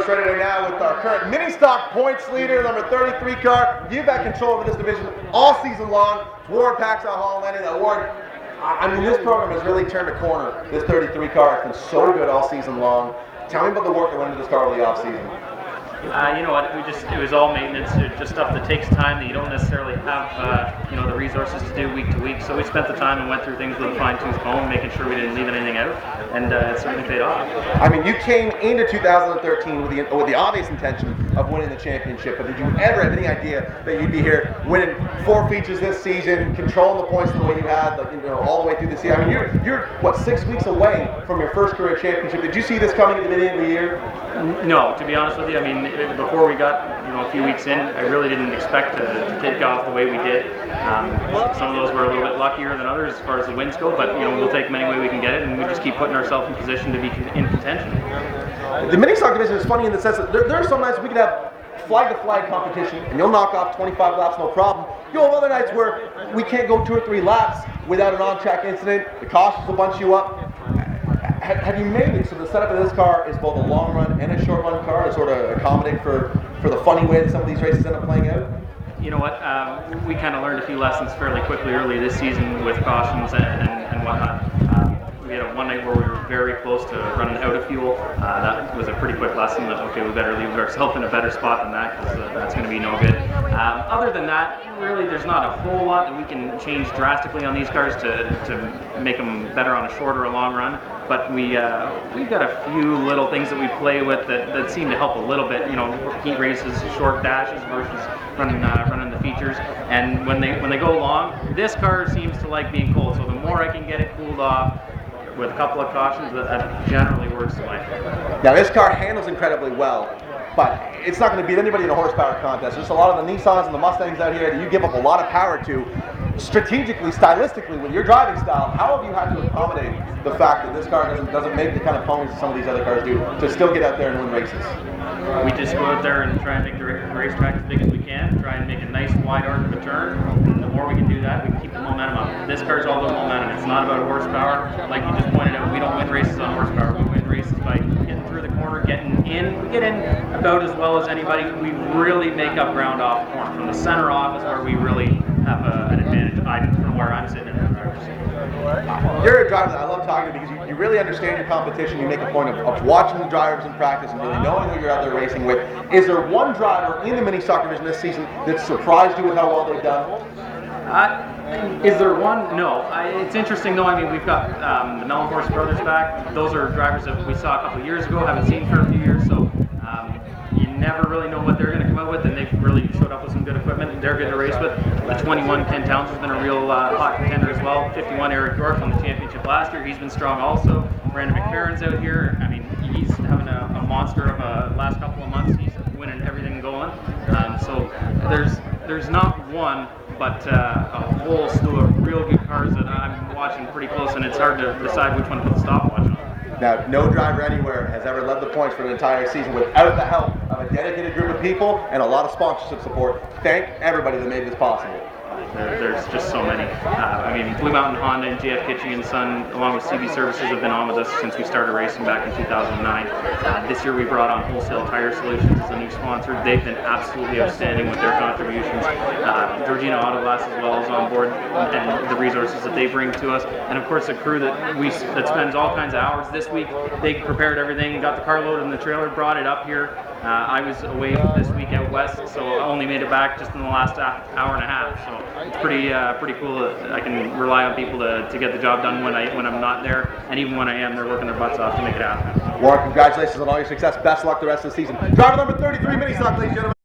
straight away now with our current mini stock points leader, number 33 car. You've had control over this division all season long. Ward Paxton Hall landing that award. I mean, this program has really turned a corner. This 33 car has been so good all season long. Tell me about the work that went into this car over the off season. You know what? It was all maintenance. It's just stuff that takes time that you don't necessarily have, the resources to do week to week. So we spent the time and went through things with a fine-tooth comb, making sure we didn't leave anything out, and it certainly paid off. I mean, you came into 2013 with the obvious intention of winning the championship, but did you ever have any idea that you'd be here winning 4 features this season, controlling the points the way you had, all the way through the season? I mean, you're what, 6 weeks away from your first career championship. Did you see this coming at the beginning of the year? No, to be honest with you, I mean, before we got a few weeks in, I really didn't expect to take off the way we did. Some of those were a little bit luckier than others as far as the wins go, but we'll take them any way we can get it, and we just keep putting ourselves in position to be in contention. The mini stock division is funny in the sense that there are some nights we could have flag-to-flag competition, and you'll knock off 25 laps no problem. You'll have other nights where we can't go 2 or 3 laps without an on-track incident. The cautions will bunch you up. Have you made it so the setup of this car is both a long run and a short run car to sort of accommodate for the funny way that some of these races end up playing out? You know what? We kind of learned a few lessons fairly quickly early this season with cautions and whatnot. We had one night where we were very close to running out of fuel. That was a pretty quick lesson that, okay, we better leave ourselves in a better spot than that, because that's going to be no good. Other than that, really, there's not a whole lot that we can change drastically on these cars to make them better on a short or a long run. But we've got a few little things that we play with that seem to help a little bit. Heat races, short dashes versus running the features. And when they go long, this car seems to like being cold. So the more I can get it cooled off with a couple of cautions, that generally works in my favor. Now this car handles incredibly well, but it's not going to beat anybody in a horsepower contest. There's a lot of the Nissans and the Mustangs out here that you give up a lot of power to. Strategically, stylistically, with your driving style, how have you had to accommodate the fact that this car doesn't make the kind of ponies that some of these other cars do to still get out there and win races? We just go out there and try and make the racetrack as big as we can, try and make a nice wide arc of a turn, and the more we can do that, we can keep the momentum up. This car's all about momentum. It's not about horsepower. Like you just pointed out, we don't win races on horsepower. We win races by getting through the corner, getting in. We get in about as well as anybody. We really make up ground off the corner. From the center off is where we really have an advantage, from where I'm sitting in the driver's seat. You're a driver that I love talking to because you really understand your competition. You make a point of watching the drivers in practice and really knowing who you're out there racing with. Is there one driver in the mini stock division this season that surprised you with how well they've done? Is there one? No. It's interesting though. I mean, we've got the Mellenhorst brothers back. Those are drivers that we saw a couple of years ago, haven't seen for a few years, so you never really know what they're going to come out with, and they've really showed up with some good equipment. They're good to race with. The 21 Ken Towns has been a real hot contender as well. 51 Eric York won the championship last year. He's been strong also. Brandon McFerrin's out here. I mean, he's having a monster of a last couple of months. He's winning everything going. So there's not one, but a whole slew of real good cars that I'm watching pretty close, and it's hard to decide which one to put the stopwatch on. Now, no driver anywhere has ever led the points for an entire season without the help of a dedicated group of people and a lot of sponsorship support. Thank everybody that made this possible. There's just so many. I mean, Blue Mountain Honda and JF Kitching & Son, along with CB Services, have been on with us since we started racing back in 2009. This year we brought on Wholesale Tire Solutions as a new sponsor. They've been absolutely outstanding with their contributions. Georgina Auto Glass as well is on board, and the resources that they bring to us. And of course, a crew that spends all kinds of hours. This week they prepared everything, got the car loaded in the trailer, brought it up here. I was away this week out west, so I only made it back just in the last hour and a half. So it's pretty cool that I can rely on people to get the job done when I'm not there, and even when I am, they're working their butts off to make it happen. Warren, congratulations on all your success. Best luck the rest of the season. Driver number 33 mini stock, ladies and gentlemen.